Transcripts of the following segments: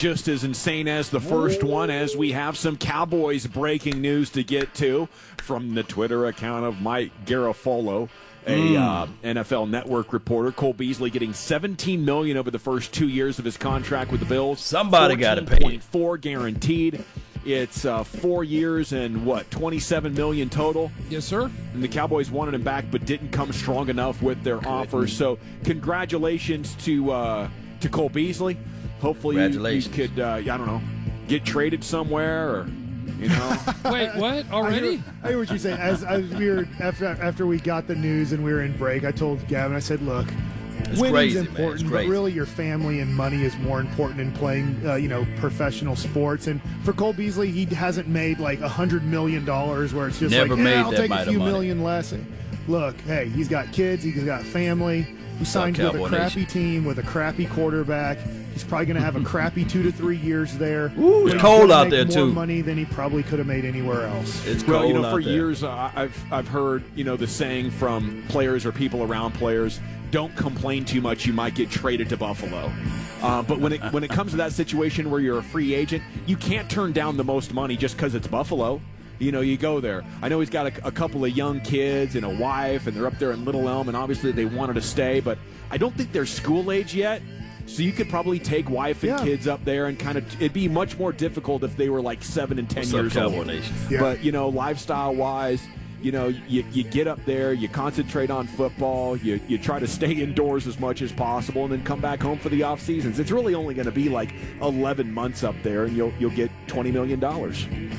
Just as insane as the first one, as we have some Cowboys breaking news to get to from the Twitter account of Mike Garafolo, a NFL Network reporter. Cole Beasley getting $17 million over the first 2 years of his contract with the Bills. Somebody got to pay. 14.4 guaranteed. It's 4 years and $27 million total. Yes, sir. And the Cowboys wanted him back, but didn't come strong enough with their offer. So, congratulations to Cole Beasley. Hopefully, you could, I don't know, get traded somewhere or, Wait, what? Already? I hear what you're saying. As we were after we got the news and we were in break, I told Gavin, I said, look, winning's important, but really your family and money is more important in playing, professional sports. And for Cole Beasley, he hasn't made like $100 million where it's just I'll take a few million less. Look, hey, he's got kids, he's got family. He signed with a crappy team with a crappy quarterback. He's probably going to have a crappy 2 to 3 years there. Ooh, it's cold out there, too. More money than he probably could have made anywhere else. It's cold out there. For years, I've heard, the saying from players or people around players, don't complain too much, you might get traded to Buffalo. But when it comes to that situation where you're a free agent, you can't turn down the most money just because it's Buffalo. You go there. I know he's got a couple of young kids and a wife, and they're up there in Little Elm, and obviously they wanted to stay, but I don't think they're school age yet. So you could probably take wife and kids up there and it'd be much more difficult if they were like 7 and 10 years old. Yeah. But, lifestyle-wise, you get up there, you concentrate on football, you try to stay indoors as much as possible, and then come back home for the off seasons. It's really only going to be like 11 months up there, and you'll get $20 million.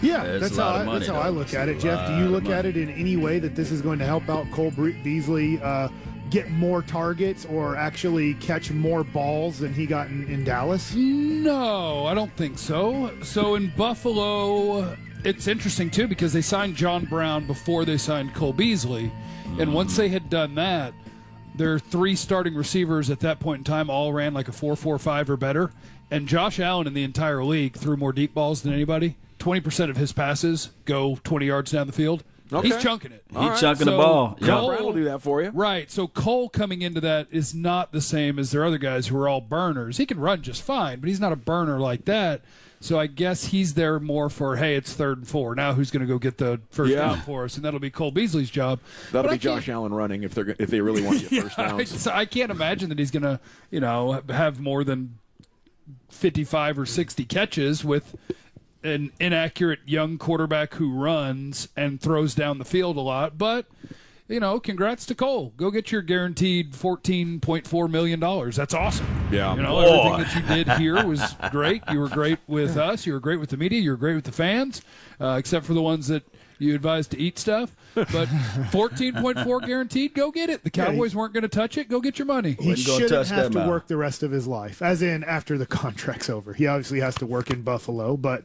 Yeah, that's how I look at it. Jeff, do you look at it in any way that this is going to help out Cole Beasley get more targets or actually catch more balls than he got in Dallas? No, I don't think so. So in Buffalo, it's interesting, too, because they signed John Brown before they signed Cole Beasley. And once they had done that, their 3 starting receivers at that point in time all ran like a 4.45 or better. And Josh Allen in the entire league threw more deep balls than anybody. 20% of his passes go 20 yards down the field. Okay. He's chunking it. He's chunking the ball. John Brown will do that for you. Right. So Cole coming into that is not the same as their other guys who are all burners. He can run just fine, but he's not a burner like that. So I guess he's there more for, hey, it's 3rd and 4. Now who's going to go get the first down for us? And that'll be Cole Beasley's job. That'll be Josh Allen running if they really want to get first downs. I can't imagine that he's going to, have more than 55 or 60 catches with an inaccurate young quarterback who runs and throws down the field a lot. But, congrats to Cole. Go get your guaranteed $14.4 million. That's awesome. Yeah. Everything that you did here was great. You were great with us. You were great with the media. You were great with the fans, except for the ones that you advised to eat stuff. But 14.4 guaranteed, go get it. The Cowboys weren't going to touch it. Go get your money. He shouldn't have to work the rest of his life, as in after the contract's over. He obviously has to work in Buffalo, but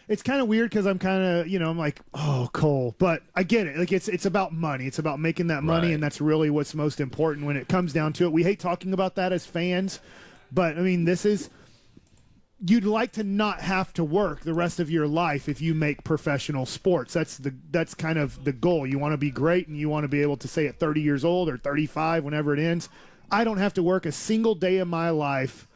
it's kind of weird because I'm kind of, I'm like, oh, Cole. But I get it. Like, it's about money. It's about making that money, and that's really what's most important when it comes down to it. We hate talking about that as fans, but, I mean, you'd like to not have to work the rest of your life if you make professional sports. That's kind of the goal. You want to be great, and you want to be able to say at 30 years old or 35, whenever it ends, I don't have to work a single day of my life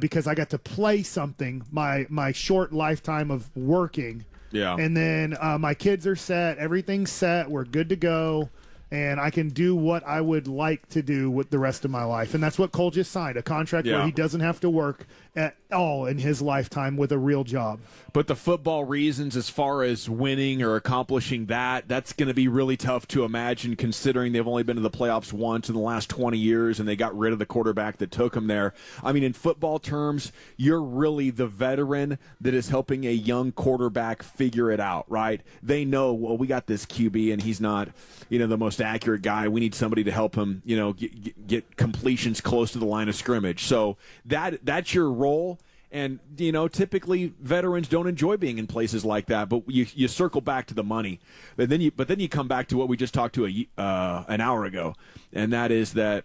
because I got to play something my short lifetime of working. Yeah. And then my kids are set. Everything's set. We're good to go. And I can do what I would like to do with the rest of my life. And that's what Cole just signed, a contract where he doesn't have to work at all in his lifetime with a real job. But the football reasons as far as winning or accomplishing that's going to be really tough to imagine considering they've only been to the playoffs once in the last 20 years and they got rid of the quarterback that took them there. I mean, in football terms, you're really the veteran that is helping a young quarterback figure it out, right? They know, well, we got this QB and he's not, the most accurate guy. We need somebody to help him, get completions close to the line of scrimmage. So that's your role. And, typically veterans don't enjoy being in places like that, but you circle back to the money. But then you come back to what we just talked to an hour ago, and that is that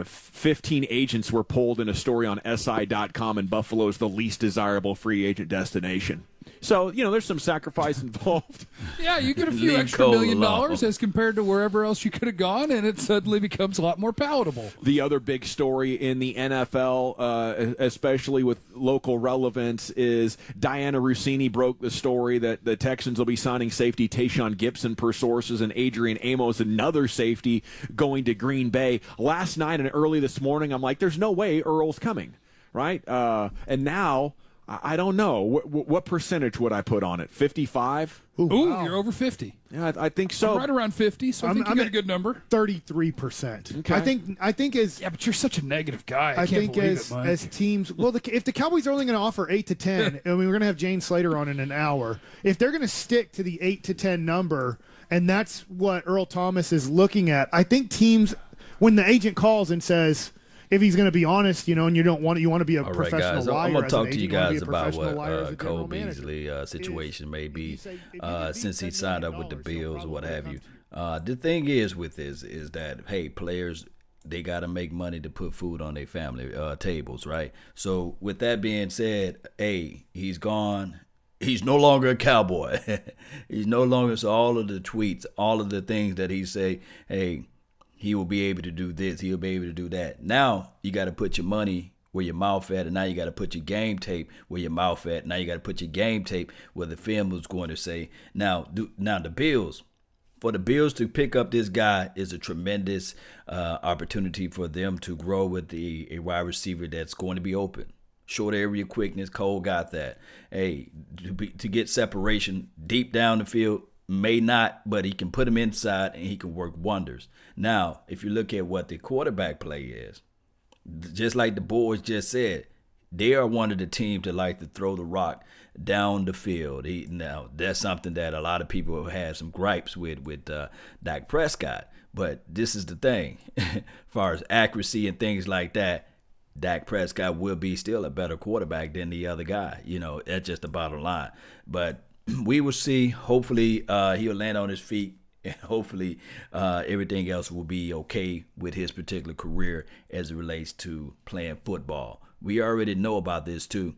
15 agents were polled in a story on SI.com, and Buffalo is the least desirable free agent destination. So, there's some sacrifice involved. Yeah, you get a few Leave extra Cole $1 million alone. as compared to wherever else you could have gone, and it suddenly becomes a lot more palatable. The other big story in the NFL, especially with local relevance, is Diana Rossini broke the story that the Texans will be signing safety Tayshaun Gibson per sources, and Adrian Amos, another safety, going to Green Bay. Last night and early this morning, I'm like, there's no way Earl's coming, right? And now, I don't know. What percentage would I put on it? 55? Ooh, wow. you're over 50. Yeah, I think so. I'm right around 50, so I think you got a good number. 33%. Okay. I think as Yeah, but you're such a negative guy. I can't think believe as it, Mike. as teams, well, if the Cowboys are only going to offer 8 to 10, and we're going to have Jane Slater on in an hour, if they're going to stick to the 8 to 10 number, and that's what Earl Thomas is looking at, I think teams, when the agent calls and says, if he's going to be honest, and you want to be a All right, professional guys. liar. I'm going as to an talk to you agent, wanna be guys a about professional liar as a what general Cole manager. Beasley situation may be since he $10 signed up with the million, Bills or what probably have you. comes- The thing is with this is that, hey, players, they got to make money to put food on their family tables, right? So with that being said, hey, he's gone. He's no longer a Cowboy. He's no longer, so all of the tweets, all of the things that he say, hey, he will be able to do this, he'll be able to do that. Now you got to put your money where your mouth at, and now you got to put your game tape where your mouth at. Now you got to put your game tape where the film was going to say. Now the Bills, for the Bills to pick up this guy is a tremendous opportunity for them to grow with a wide receiver that's going to be open. Short area quickness, Cole got that. Hey, to get separation deep down the field, may not, but he can put him inside and he can work wonders. Now, if you look at what the quarterback play is, just like the boys just said, they are one of the teams that like to throw the rock down the field. Now, that's something that a lot of people have some gripes with Dak Prescott. But this is the thing. As far as accuracy and things like that, Dak Prescott will be still a better quarterback than the other guy. That's just the bottom line. But we will see. Hopefully, he'll land on his feet. And hopefully everything else will be okay with his particular career as it relates to playing football. We already know about this too.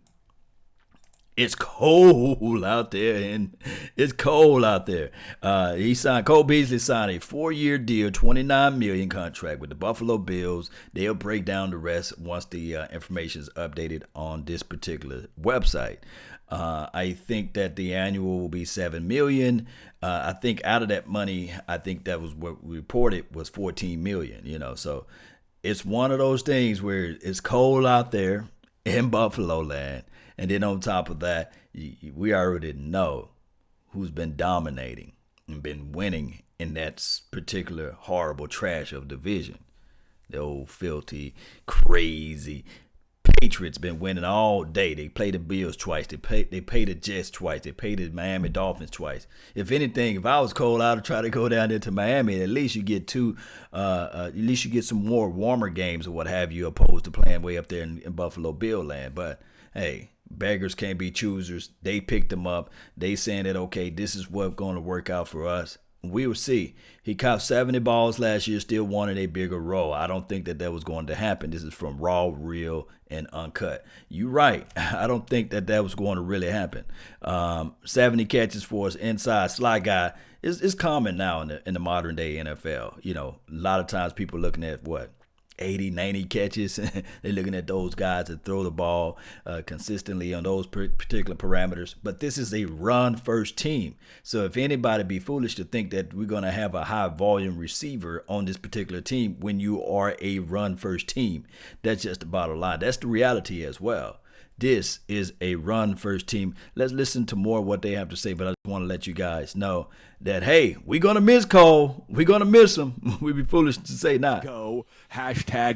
It's cold out there, and it's cold out there. Cole Beasley signed a 4-year deal, $29 million contract with the Buffalo Bills. They'll break down the rest once the information is updated on this particular website. I think that the annual will be $7 million. I think out of that money, I think that was what we reported was $14 million. So it's one of those things where it's cold out there in Buffalo land. And then on top of that, we already know who's been dominating and been winning in that particular horrible trash of division. The old filthy, crazy Patriots been winning all day. They play the Bills twice. They pay the Jets twice. They pay the Miami Dolphins twice. If anything, if I was cold, I would try to go down there to Miami. At least you get at least you get some more warmer games or what have you, opposed to playing way up there in Buffalo Bill land. But hey, beggars can't be choosers. They picked them up. They saying that, okay, this is what's going to work out for us. We will see. He caught 70 balls last year, still wanted a bigger role. I don't think that was going to happen. This is from Raw, Real, and Uncut. You're right. I don't think that was going to really happen. 70 catches for us inside slot guy is common now in the modern day NFL. A lot of times people looking at 80, 90 catches. They're looking at those guys that throw the ball consistently on those particular parameters. But this is a run-first team. So if anybody be foolish to think that we're going to have a high-volume receiver on this particular team when you are a run-first team, that's just the bottom line. That's the reality as well. This is a run-first team. Let's listen to more of what they have to say, but I just want to let you guys know that, hey, we're going to miss Cole. We're going to miss him. We'd be foolish to say not. Go.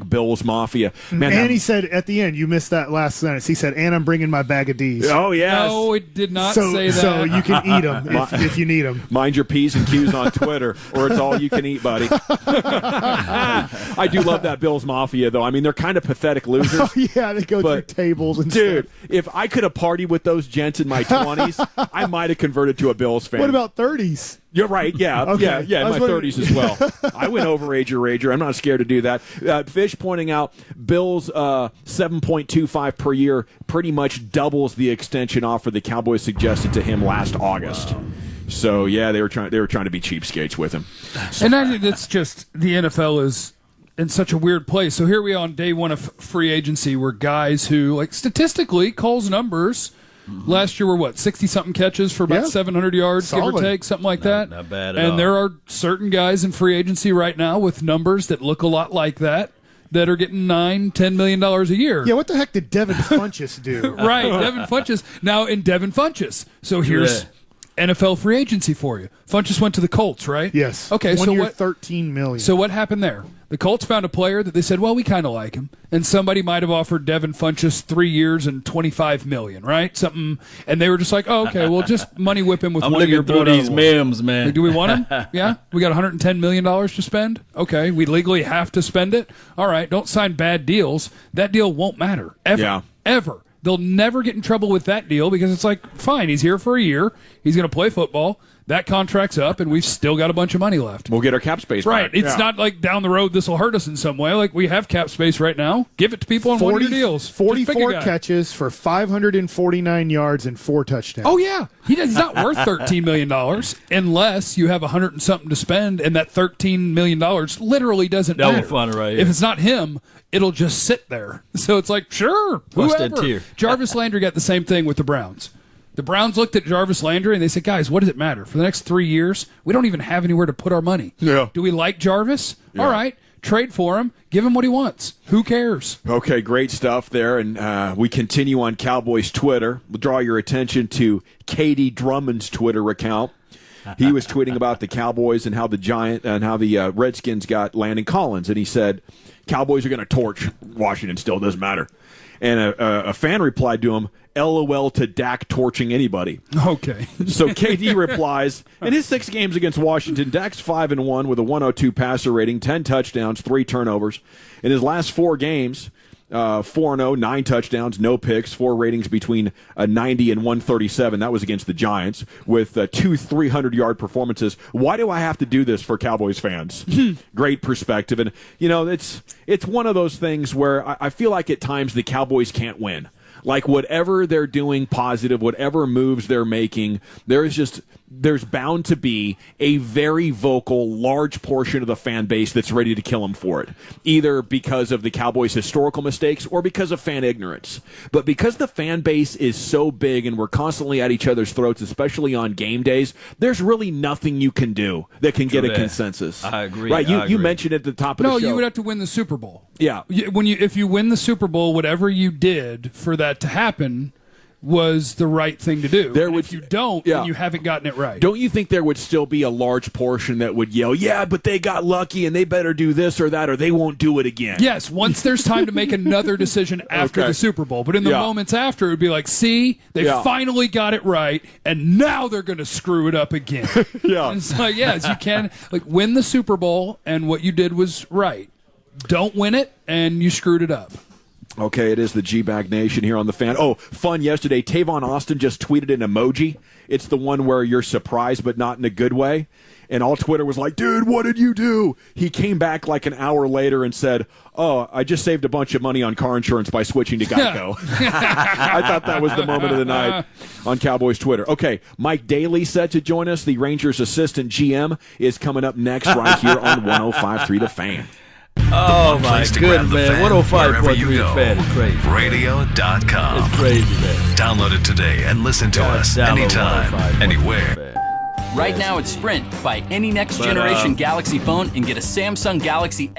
#Bills Mafia. Man, and he said at the end, you missed that last sentence. He said, and I'm bringing my bag of D's. Oh, yes. No, it did not say that. So you can eat them if you need them. Mind your P's and Q's on Twitter, or it's all you can eat, buddy. I do love that Bills Mafia, though. I mean, they're kind of pathetic losers. Oh, yeah, they go through tables and stuff. Dude, if I could have partied with those gents in my 20s, I might have converted to a Bills fan. What about 30s? You're right. Yeah, Okay. yeah, in my 30s as well. I went overage or rager. I'm not scared to do that. Fish pointing out Bills 7.25 per year pretty much doubles the extension offer the Cowboys suggested to him last August. Wow. So yeah, they were trying to be cheapskates with him. And I think that's just the NFL is in such a weird place. So here we are on day one of free agency, where guys who, like, statistically, Cole's numbers last year were 60-something catches for about 700 yards, Solid. give or take, something like that. Not bad at all. And there are certain guys in free agency right now with numbers that look a lot like that are getting $9-10 million a year. Yeah, what the heck did Devin Funchess do? Right, Devin Funchess. Now in Devin Funchess. So here's NFL free agency for you. Funchess went to the Colts, right? Yes. Okay, One so year, what? $13 million. So what happened there? The Colts found a player that they said, well, we kind of like him, and somebody might have offered Devin Funchess 3 years and $25 million, right? Something, and they were just like, oh, okay, well, just money whip him with I'm 1 year. looking through these memes, man. Like, do we want him? Yeah, we got $110 million to spend. Okay, we legally have to spend it. All right, don't sign bad deals. That deal won't matter ever, ever. They'll never get in trouble with that deal because it's like, fine, he's here for a year. He's going to play football. That contract's up, and we've still got a bunch of money left. We'll get our cap space right. back. It's not like down the road this will hurt us in some way. Like, we have cap space right now. Give it to people on 1-year deals. 44 catches for 549 yards and 4 touchdowns. Oh, yeah. He's not worth $13 million unless you have 100 and something to spend, and that $13 million literally doesn't matter. That was fun right here. If it's not him, it'll just sit there. So it's like, sure, What's whoever. that tier? Jarvis Landry got the same thing with the Browns. The Browns looked at Jarvis Landry and they said, guys, what does it matter? For the next 3 years, we don't even have anywhere to put our money. Yeah. Do we like Jarvis? Yeah. All right, trade for him. Give him what he wants. Who cares? Okay, great stuff there. And we continue on Cowboys Twitter. We'll draw your attention to Katie Drummond's Twitter account. He was tweeting about the Cowboys and how the Redskins got Landon Collins. And he said, Cowboys are going to torch Washington still. Doesn't matter. And a fan replied to him, LOL to Dak torching anybody. Okay. So KD replies, in his 6 games against Washington, Dak's 5-1 with a 102 passer rating, 10 touchdowns, 3 turnovers. In his last 4 games, 4-0, 9 touchdowns, no picks, 4 ratings between 90 and 137. That was against the Giants with 2 300-yard performances. Why do I have to do this for Cowboys fans? Great perspective. And, it's one of those things where I feel like at times the Cowboys can't win. Like, whatever they're doing positive, whatever moves they're making, there's bound to be a very vocal, large portion of the fan base that's ready to kill them for it, either because of the Cowboys' historical mistakes or because of fan ignorance. But because the fan base is so big and we're constantly at each other's throats, especially on game days, there's really nothing you can do that can get a consensus. I agree. Right? You mentioned at the top of the show. No, you would have to win the Super Bowl. Yeah. If you win the Super Bowl, whatever you did for that to happen was the right thing to do. If you don't, then you haven't gotten it right. Don't you think there would still be a large portion that would yell, yeah, but they got lucky and they better do this or that or they won't do it again? Yes, once there's time to make another decision after the Super Bowl. But in the moments after, it would be like, see, they finally got it right, and now they're going to screw it up again. And it's like, yes, you can win the Super Bowl, and what you did was right. Don't win it, and you screwed it up. Okay, it is the G-Bag Nation here on the Fan. Oh, fun yesterday. Tavon Austin just tweeted an emoji. It's the one where you're surprised but not in a good way. And all Twitter was like, dude, what did you do? He came back like an hour later and said, oh, I just saved a bunch of money on car insurance by switching to Geico. I thought that was the moment of the night on Cowboys Twitter. Okay, Mike Daly set to join us. The Rangers assistant GM is coming up next right here on 105.3 The Fan. Oh, my goodness, man. 105.3 The Fan is crazy. Radio.com. It's crazy, man. Download it today and listen to us anytime, anywhere. Right now at Sprint, buy any next generation Galaxy phone and get a Samsung Galaxy.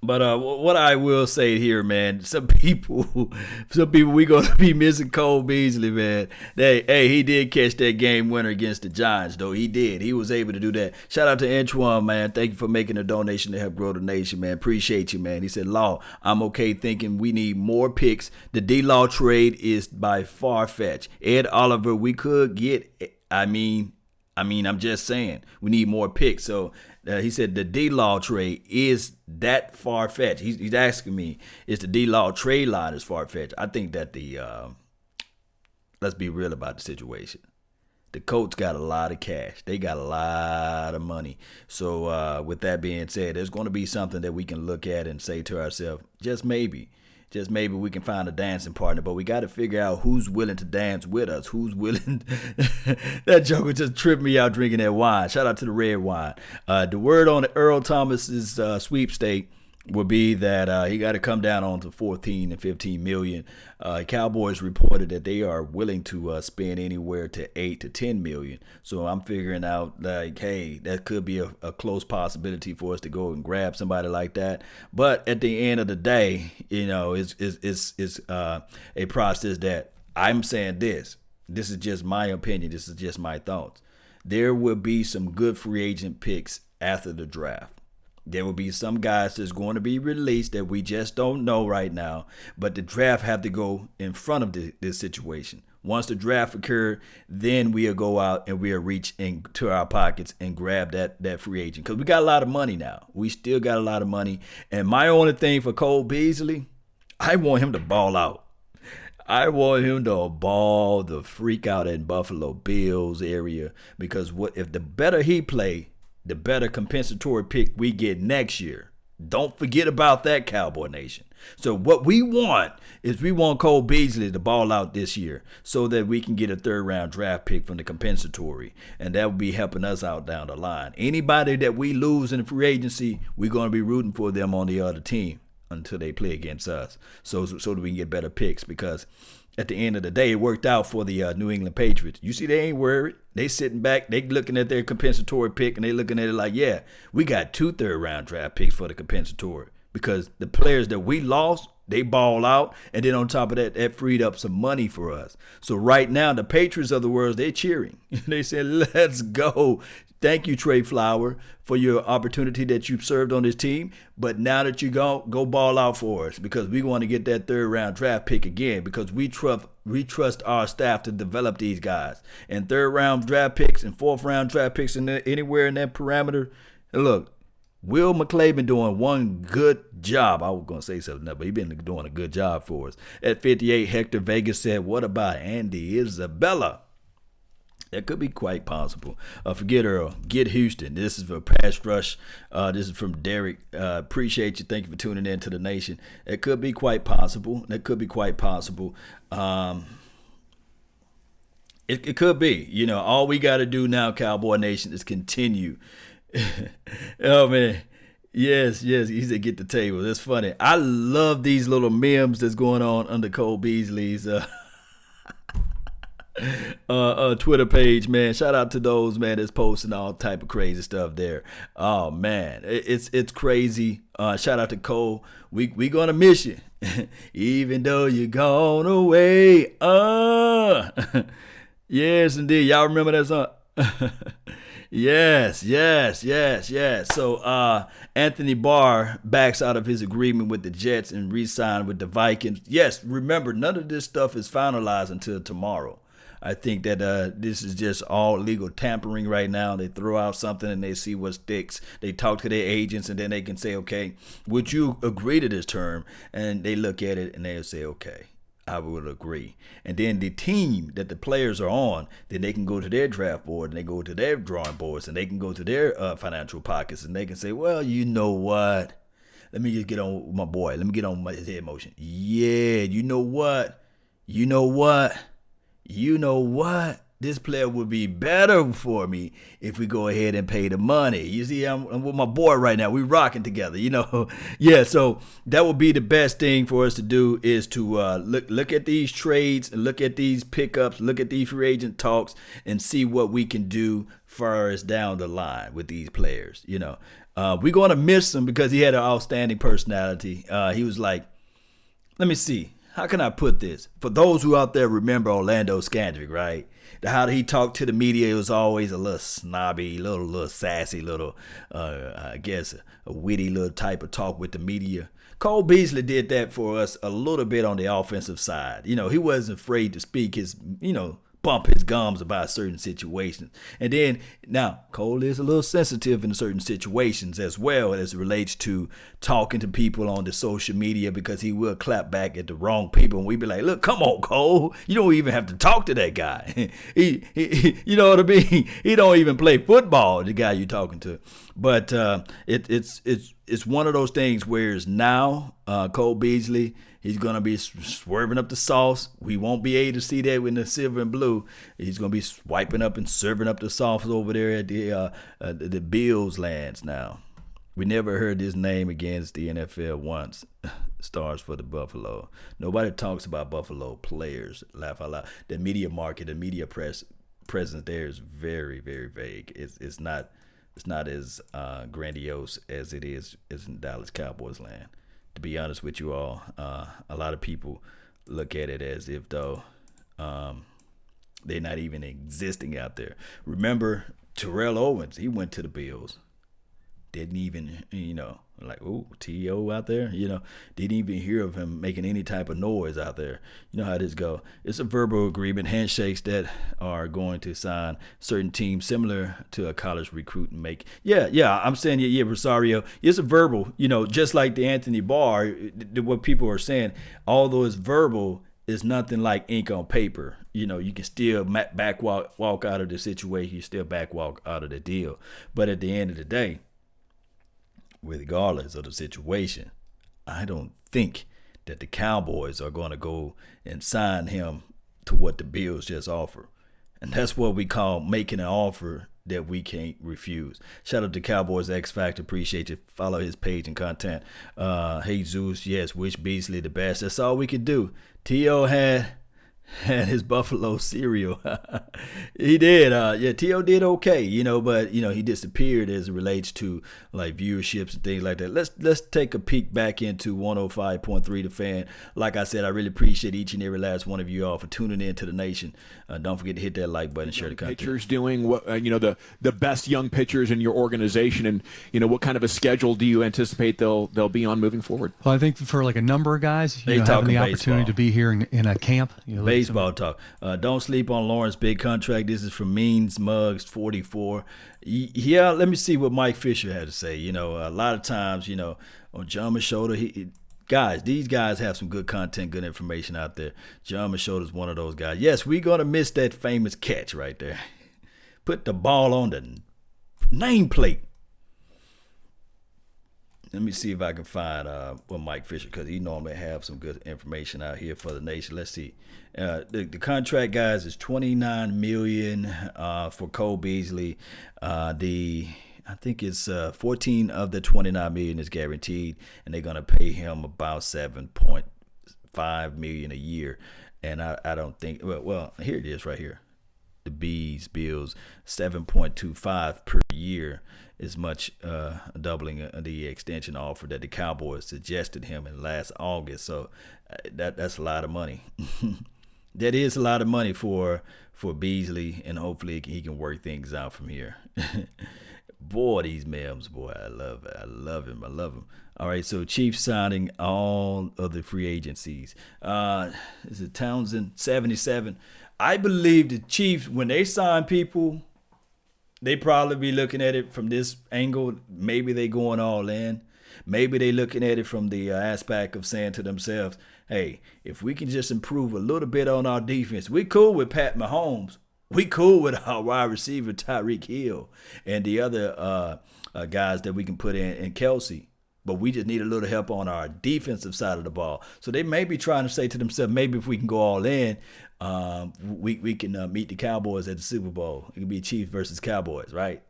But what I will say here, man, some people we gonna be missing Cole Beasley, man. He did catch that game winner against the Giants, though. He did. He was able to do that. Shout out to Antoine, man. Thank you for making a donation to help grow the nation, man. Appreciate you, man. He said, Law, I'm okay thinking we need more picks. The D-Law trade is by far fetched. Ed Oliver, we could get. I mean, I'm just saying we need more picks. So He said the D-Law trade is that far-fetched. He's asking me, is the D-Law trade line is far-fetched? I think that let's be real about the situation. The Colts got a lot of cash. They got a lot of money. So with that being said, there's going to be something that we can look at and say to ourselves, just maybe we can find a dancing partner. But we got to figure out who's willing to dance with us. Who's willing. That joker just tripped me out drinking that wine. Shout out to the red wine. The word on Earl Thomas's sweepstake will be that he got to come down on to 14 and 15 million. Cowboys reported that they are willing to spend anywhere to 8 to 10 million. So I'm figuring out like, hey, that could be a close possibility for us to go and grab somebody like that. But at the end of the day, it's a process that I'm saying this. This is just my opinion. This is just my thoughts. There will be some good free agent picks after the draft. There will be some guys that's going to be released that we just don't know right now, but the draft have to go in front of this situation. Once the draft occurred, then we'll go out and we'll reach into our pockets and grab that free agent. Because we got a lot of money now. We still got a lot of money. And my only thing for Cole Beasley, I want him to ball out. I want him to ball the freak out in Buffalo Bills area. Because if the better he play, the better compensatory pick we get next year. Don't forget about that, Cowboy Nation. So what we want is we want Cole Beasley to ball out this year so that we can get a third-round draft pick from the compensatory, and that will be helping us out down the line. Anybody that we lose in the free agency, we're going to be rooting for them on the other team until they play against us so that we can get better picks, because at the end of the day, it worked out for the New England Patriots. You see, they ain't worried. They sitting back. They looking at their compensatory pick, and they looking at it like, yeah, we got 2 third-round draft picks for the compensatory because the players that we lost, they ball out, and then on top of that, that freed up some money for us. So right now, the Patriots of the world, they're cheering. They said, let's go. Thank you, Trey Flower, for your opportunity that you've served on this team. But now that you go ball out for us, because we want to get that third-round draft pick again, because we trust our staff to develop these guys. And third-round draft picks and fourth-round draft picks anywhere in that parameter. And look, Will McClay been doing one good job. I was going to say something else, but he's been doing a good job for us. At 58, Hector Vegas said, what about Andy Isabella? That could be quite possible. Forget Earl. Get Houston. This is for Pass Rush. This is from Derek. Appreciate you. Thank you for tuning in to the nation. It could be quite possible. It could be. All we got to do now, Cowboy Nation, is continue. Oh, man. Yes. He said get the table. That's funny. I love these little memes that's going on under Cole Beasley's Twitter page, man. Shout out to those, man, that's posting all type of crazy stuff there. Oh man, it's crazy. Shout out to Cole. We gonna miss you, even though you're gone away. Yes, indeed. Y'all remember that song? Yes. So Anthony Barr backs out of his agreement with the Jets and re-signed with the Vikings. Yes, remember, none of this stuff is finalized until tomorrow. I think that this is just all legal tampering right now. They throw out something and they see what sticks. They talk to their agents and then they can say, okay, would you agree to this term? And they look at it and they'll say, okay, I would agree. And then the team that the players are on, then they can go to their draft board and they go to their drawing boards and they can go to their financial pockets and they can say, well, you know what? Let me just get on with my boy. Let me get on his head motion. Yeah, you know what? This player would be better for me if we go ahead and pay the money. You see, I'm with my boy right now. We rocking together, Yeah, so that would be the best thing for us to do is to look at these trades and look at these pickups, look at these free agent talks and see what we can do far as down the line with these players. We're going to miss him because he had an outstanding personality. He was like, let me see. How can I put this? For those who out there remember Orlando Scandrick, right? How he talked to the media, it was always a little snobby, little sassy, I guess a witty little type of talk with the media. Cole Beasley did that for us a little bit on the offensive side. He wasn't afraid to speak his, bump his gums about certain situations. And then now Cole is a little sensitive in certain situations as well as it relates to talking to people on the social media, because he will clap back at the wrong people, and we be like, look, come on, Cole, you don't even have to talk to that guy. he you know what I mean? He don't even play football, the guy you're talking to. But it's one of those things where it's now Cole Beasley, he's going to be swerving up the sauce. We won't be able to see that with the silver and blue. He's going to be swiping up and serving up the sauce over there at the Bills lands now. We never heard his name against the NFL once. Stars for the Buffalo. Nobody talks about Buffalo players. Laugh out loud. The media market, the media presence there is very, very vague. It's not as grandiose as it is in Dallas Cowboys land. To be honest with you all, a lot of people look at it as if though they're not even existing out there. Remember Terrell Owens, he went to the Bills. Didn't even, like, ooh, T.O. out there, didn't even hear of him making any type of noise out there. You know how this go. It's a verbal agreement, handshakes that are going to sign certain teams similar to a college recruit and make. Yeah, I'm saying, yeah, Rosario, it's a verbal, just like the Anthony Barr, what people are saying, although it's verbal, it's nothing like ink on paper. You can still walk out of the situation, you still walk out of the deal. But at the end of the day, regardless of the situation, I don't think that the Cowboys are going to go and sign him to what the Bills just offer. And that's what we call making an offer that we can't refuse. Shout out to Cowboys X Factor. Appreciate you. Follow his page and content. Hey Zeus, yes, wish Beasley the best. That's all we can do. T.O. had his Buffalo cereal. He did. T.O. did okay, but he disappeared as it relates to like viewerships and things like that. Let's take a peek back into 105.3 The Fan. Like I said, I really appreciate each and every last one of you all for tuning in to the nation. Don't forget to hit that like button and share the content. Pitchers doing what the best young pitchers in your organization, and what kind of a schedule do you anticipate they'll be on moving forward? Well, I think for like a number of guys, having the opportunity to be here in a camp, baseball talk. Don't sleep on Lawrence big contract. This is from Means Mugs 44. Yeah, let me see what Mike Fisher had to say. A lot of times, on John Machota, these guys have some good content, good information out there. John Machota is one of those guys. Yes, we're gonna miss that famous catch right there. Put the ball on the nameplate. Let me see if I can find what Mike Fisher, because he normally have some good information out here for the nation. Let's see. The contract, guys, is $29 million for Cole Beasley. I think it's 14 of the $29 million is guaranteed, and they're gonna pay him about $7.5 million a year. And I don't think well here it is right here. The Bills 7.25 per year is much doubling the extension offer that the Cowboys suggested him in last August. So that's a lot of money. That is a lot of money for Beasley, and hopefully he can work things out from here. Boy, these memes, boy, I love it. I love him. All right, so Chiefs signing all of the free agencies. Is it Townsend 77? I believe the Chiefs, when they sign people, they probably be looking at it from this angle. Maybe they going all in. Maybe they looking at it from the aspect of saying to themselves, hey, if we can just improve a little bit on our defense, we cool with Pat Mahomes. We cool with our wide receiver, Tyreek Hill, and the other guys that we can put in Kelsey. But we just need a little help on our defensive side of the ball. So they may be trying to say to themselves, maybe if we can go all in, we can meet the Cowboys at the Super Bowl. It could be Chiefs versus Cowboys, right?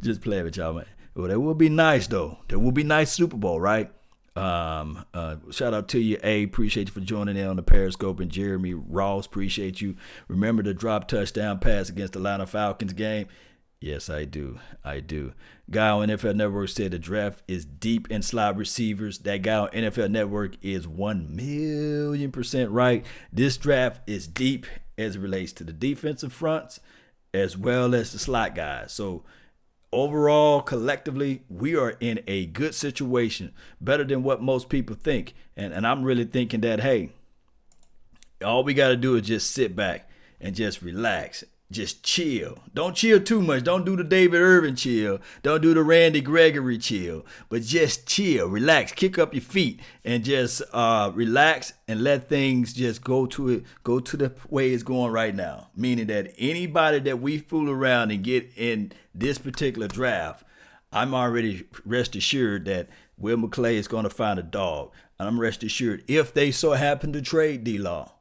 Just playing with y'all, man. Well, that would be nice, though. That would be nice Super Bowl, right? Shout out to you, A. Appreciate you for joining in on the Periscope, and Jeremy Ross, appreciate you. Remember the drop touchdown pass against the Atlanta Falcons game? Yes, I do. Guy on NFL Network said the draft is deep in slot receivers. That guy on NFL Network is 1,000,000% right. This draft is deep as it relates to the defensive fronts as well as the slot guys. So overall, collectively, we are in a good situation, better than what most people think. And I'm really thinking that, hey, all we got to do is just sit back and just relax. Just chill. Don't chill too much. Don't do the David Irvin chill. Don't do the Randy Gregory chill. But just chill, relax, kick up your feet, and just relax and let things just go to the way it's going right now. Meaning that anybody that we fool around and get in this particular draft, I'm already rest assured that Will McClay is going to find a dog. And I'm rest assured if they so happen to trade D-Law,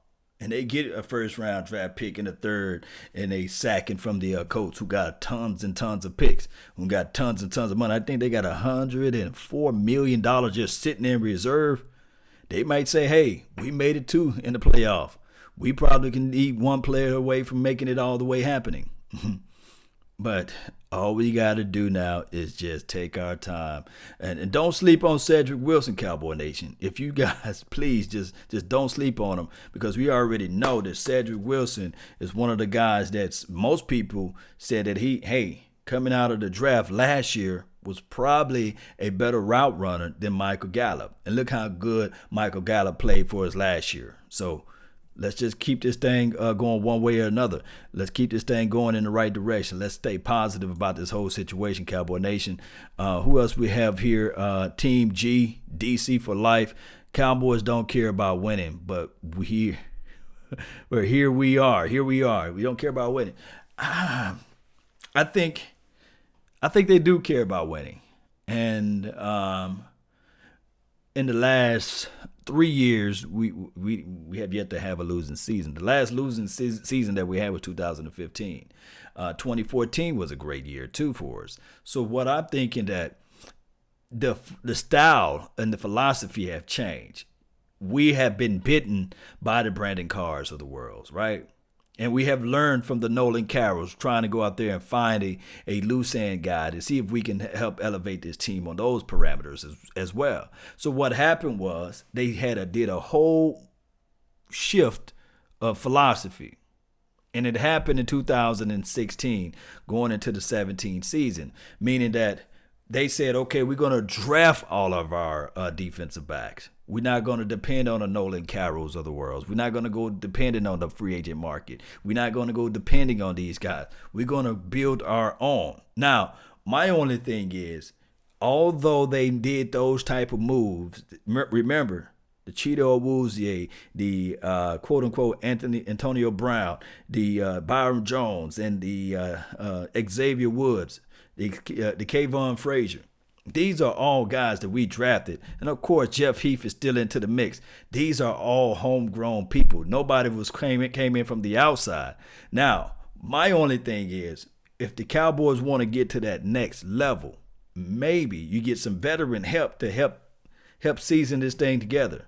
and they get a first-round draft pick in the third, and they sacking from the Colts, who got tons and tons of picks, who got tons and tons of money. I think they got $104 million just sitting in reserve. They might say, hey, we made it too in the playoff. We probably can eat one player away from making it all the way happening. But all we got to do now is just take our time. And don't sleep on Cedric Wilson, Cowboy Nation. If you guys, please, just don't sleep on him, because we already know that Cedric Wilson is one of the guys that most people said that coming out of the draft last year, was probably a better route runner than Michael Gallup. And look how good Michael Gallup played for us last year. So let's just keep this thing going one way or another. Let's keep this thing going in the right direction. Let's stay positive about this whole situation, Cowboy Nation. Who else we have here? Team G, DC for life. Cowboys don't care about winning, but here we are. We don't care about winning. I think they do care about winning. And in the last 3 years, we have yet to have a losing season. The last losing season that we had was 2015. 2014 was a great year too for us. So what I'm thinking that the style and the philosophy have changed. We have been bitten by the Brandon Carrs of the world, right? And we have learned from the Nolan Carrolls, trying to go out there and find a loose end guy to see if we can help elevate this team on those parameters as well. So what happened was they did a whole shift of philosophy. And it happened in 2016, going into the 17 season, meaning that they said, okay, we're going to draft all of our defensive backs. We're not going to depend on the Nolan Carrolls of the world. We're not going to go depending on the free agent market. We're not going to go depending on these guys. We're going to build our own. Now, my only thing is, although they did those type of moves, remember, the Cheeto Awuzie, the quote-unquote Antonio Brown, the Byron Jones, and the Xavier Woods, the Kayvon Frazier. These are all guys that we drafted. And, of course, Jeff Heath is still into the mix. These are all homegrown people. Nobody came in from the outside. Now, my only thing is, if the Cowboys want to get to that next level, maybe you get some veteran help to help season this thing together.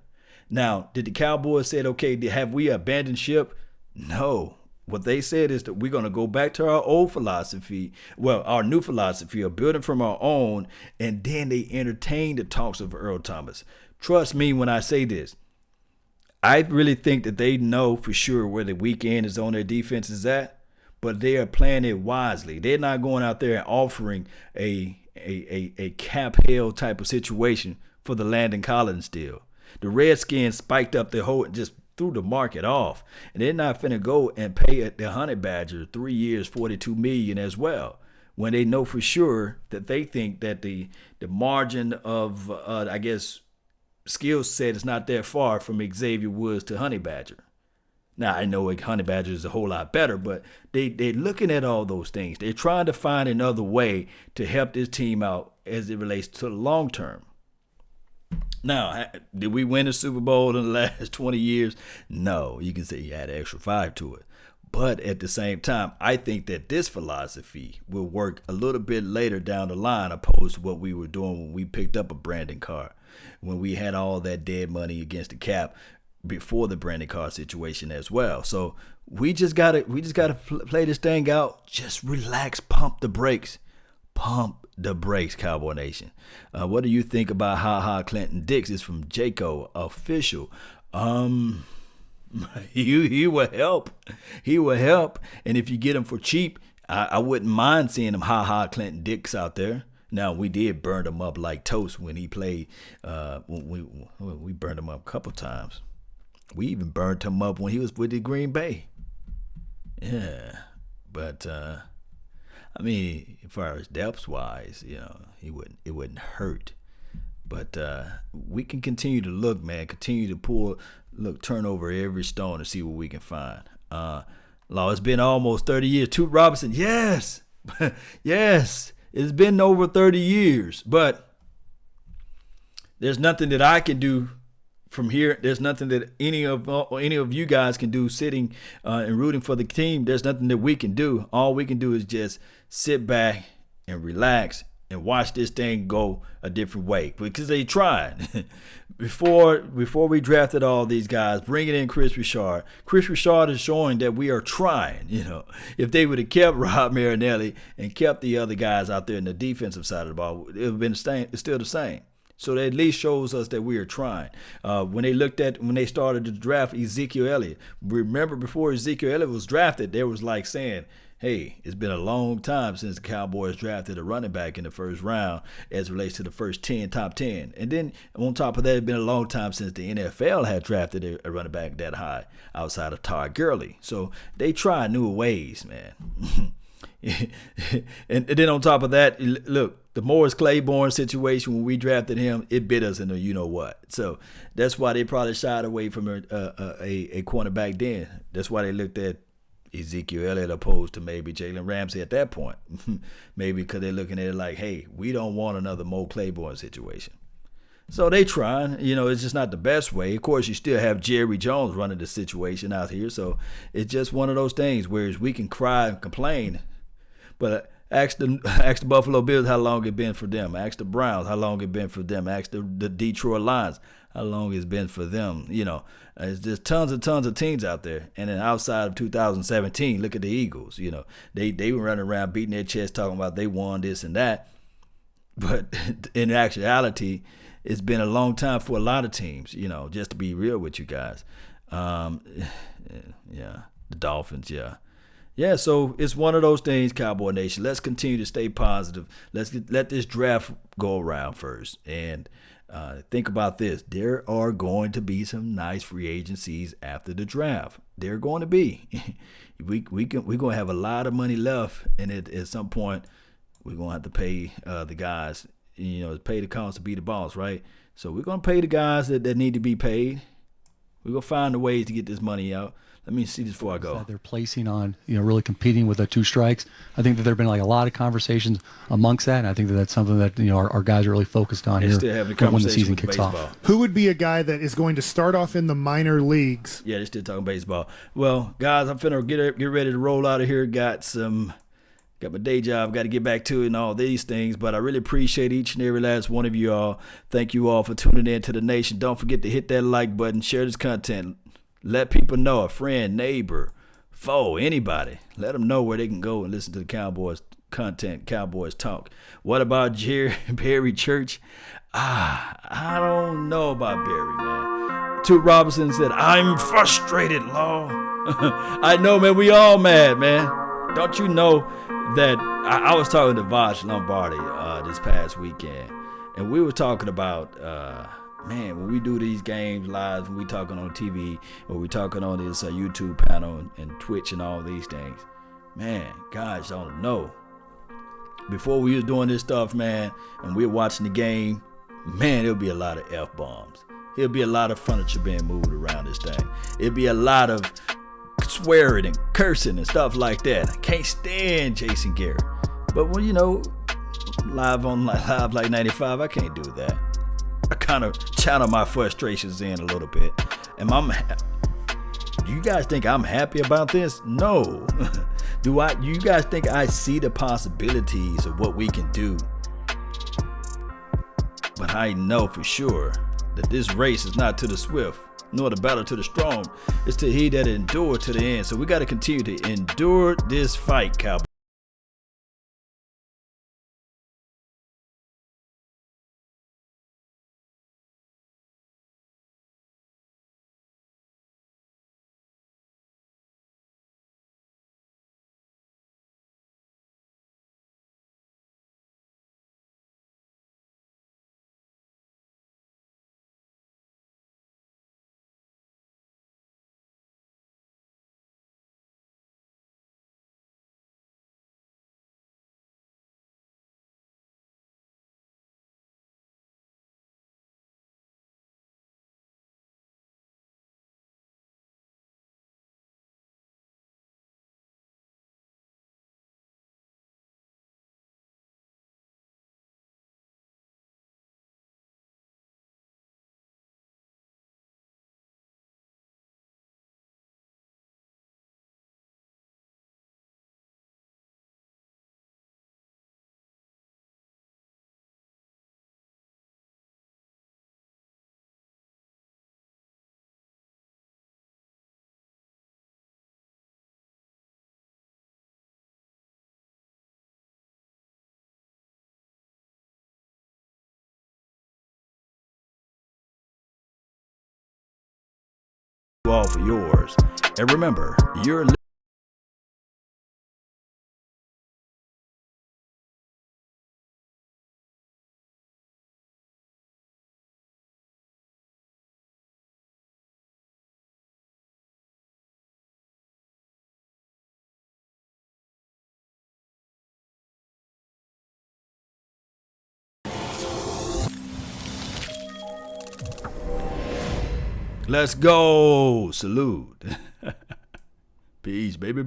Now, did the Cowboys say, okay, have we abandoned ship? No. What they said is that we're going to go back to our old philosophy, our new philosophy of building from our own, and then they entertained the talks of Earl Thomas. Trust me when I say this. I really think that they know for sure where the weak end is on their defense is at, but they are playing it wisely. They're not going out there and offering a cap-held type of situation for the Landon Collins deal. The Redskins spiked up their whole, just threw the market off, and they're not finna go and pay the Honey Badger 3 years, $42 million as well, when they know for sure that they think that the margin of skill set is not that far from Xavier Woods to Honey Badger. Now I know Honey Badger is a whole lot better, but they're looking at all those things. They're trying to find another way to help this team out as it relates to the long term. Now, did we win a Super Bowl in the last 20 years? No. You can say you had an extra 5 to it. But at the same time, I think that this philosophy will work a little bit later down the line opposed to what we were doing when we picked up a Brandon Carr, when we had all that dead money against the cap before the Brandon Carr situation as well. So we just gotta play this thing out. Just relax, pump the brakes. Pump the brakes, Cowboy Nation. What do you think about Ha Clinton Dix? Is from Jaco Official. He will help. He will help. And if you get him for cheap, I wouldn't mind seeing him Ha Clinton Dix out there. Now, we did burn him up like toast when he played. We burned him up a couple times. We even burnt him up when he was with the Green Bay. Yeah, but I mean, as far as depth wise, it wouldn't hurt. But we can continue to look, man. Continue to turn over every stone to see what we can find. Law, it's been almost 30 years. Toot Robinson, yes, yes, it's been over 30 years. But there's nothing that I can do from here. There's nothing that any of you guys can do sitting and rooting for the team. There's nothing that we can do. All we can do is just sit back and relax and watch this thing go a different way, because they tried. Before we drafted all these guys, bringing in Chris Richard is showing that we are trying. If they would have kept Rob Marinelli and kept the other guys out there in the defensive side of the ball, it would have been still the same. So that at least shows us that we are trying. When they started to draft Ezekiel Elliott, remember before Ezekiel Elliott was drafted, they was like saying, hey, it's been a long time since the Cowboys drafted a running back in the first round as it relates to the first top 10. And then on top of that, it's been a long time since the NFL had drafted a running back that high outside of Todd Gurley. So they try new ways, man. And then on top of that, look, the Morris Claiborne situation, when we drafted him, it bit us in the you-know-what. So that's why they probably shied away from a cornerback then. That's why they looked at Ezekiel Elliott opposed to maybe Jalen Ramsey at that point. Maybe because they're looking at it like, hey, we don't want another Mo Claiborne situation. So they trying. It's just not the best way. Of course, you still have Jerry Jones running the situation out here. So it's just one of those things where we can cry and complain, but ask the Buffalo Bills how long it's been for them. Ask the Browns how long it's been for them. Ask the Detroit Lions how long it's been for them. There's tons and tons of teams out there. And then outside of 2017, look at the Eagles. They were running around beating their chest talking about they won this and that. But in actuality, it's been a long time for a lot of teams, just to be real with you guys. Yeah, the Dolphins, yeah. Yeah, so it's one of those things, Cowboy Nation. Let's continue to stay positive. Let this draft go around first. And think about this. There are going to be some nice free agencies after the draft. They're going to be. We're going to have a lot of money left. And at some point, we're going to have to pay the guys, pay the cost to be the boss, right? So we're going to pay the guys that need to be paid. We're going to find the ways to get this money out. Let me see this before I go. They're placing on, really competing with the two strikes. I think that there have been a lot of conversations amongst that, and I think that's something that our guys are really focused on here when the season kicks off. Who would be a guy that is going to start off in the minor leagues? Yeah, they're still talking baseball. Well, guys, I'm finna get ready to roll out of here. Got my day job, got to get back to it and all these things, but I really appreciate each and every last one of you all. Thank you all for tuning in to the nation. Don't forget to hit that like button, share this content. Let people know, a friend, neighbor, foe, anybody. Let them know where they can go and listen to the Cowboys content, Cowboys talk. What about Barry Church? I don't know about Barry, man. Toot Robinson said, I'm frustrated, Law. I know, man. We all mad, man. Don't you know that I was talking to Vosh Lombardi this past weekend, and we were talking about man, when we do these games live, when we talking on TV, or we talking on this YouTube panel and Twitch and all these things, man, guys don't know. Before we was doing this stuff, man, and we were watching the game, man, there'll be a lot of F-bombs. There'll be a lot of furniture being moved around this thing. It'll be a lot of swearing and cursing and stuff like that. I can't stand Jason Garrett. But when, live like 95, I can't do that. I kind of channel my frustrations in a little bit. Do you guys think I'm happy about this? No. You guys think I see the possibilities of what we can do? But I know for sure that this race is not to the swift, nor the battle to the strong. It's to he that endure to the end. So we got to continue to endure this fight, Cowboys. all for yours. And remember, you're let's go. Salute. Peace, baby.